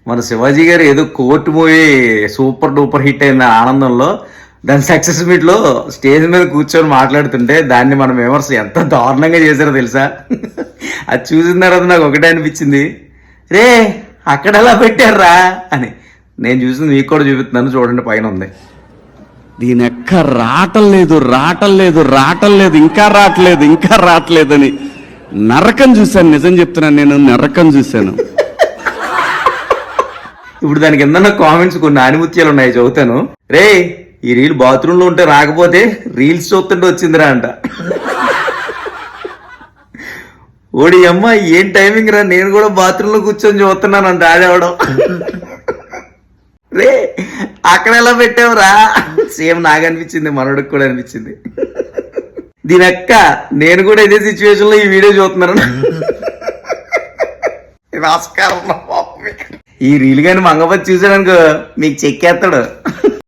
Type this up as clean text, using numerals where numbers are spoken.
మన శివాజీ గారు ఏదో court movie super duper hit అయిన ఆనందంలో దాని సక్సెస్ మీట్ లో స్టేజ్ మీద కూర్చొని మాట్లాడుతుంటే దాన్ని మన మెంబర్స్ ఎంత దారుణంగా చేశారో తెలుసా. అది చూసిన తర్వాత నాకు ఒకటే అనిపించింది, రే అక్కడ ఎలా పెట్టారా అని. నేను చూసింది మీకు కూడా చూపిస్తున్నాను, చూడండి పైన ఉంది. దీని ఎక్క రావటం లేదు, ఇంకా రావట్లేదని నరకం చూశాను. నిజం చెప్తున్నాను, నేను నరకం చూశాను. ఇప్పుడు దానికి కింద కామెంట్స్ కొన్ని ఆనిముత్యాలు ఉన్నాయి, చదువుతాను. రే ఈ రీల్ బాత్రూమ్ లో ఉంటే రాకపోతే రీల్స్ చూస్తుంటే వచ్చిందిరా అంట. ఓడి అమ్మ ఏం టైమింగ్ రా, నేను కూడా బాత్రూమ్ లో కూర్చొని చూస్తున్నానంట ఆడేవడం. రే అక్కడ ఎలా పెట్టావురా, సేమ్ నాకు అనిపించింది, మనోడికి కూడా అనిపించింది. దీని అక్క నేను కూడా ఇదే సిచ్యువేషన్ లో ఈ వీడియో చూస్తున్నాను. నమస్కారం. ఈ రీల్ గాని మంగపతి చూసాడనుకో మీకు చెక్కేస్తాడు.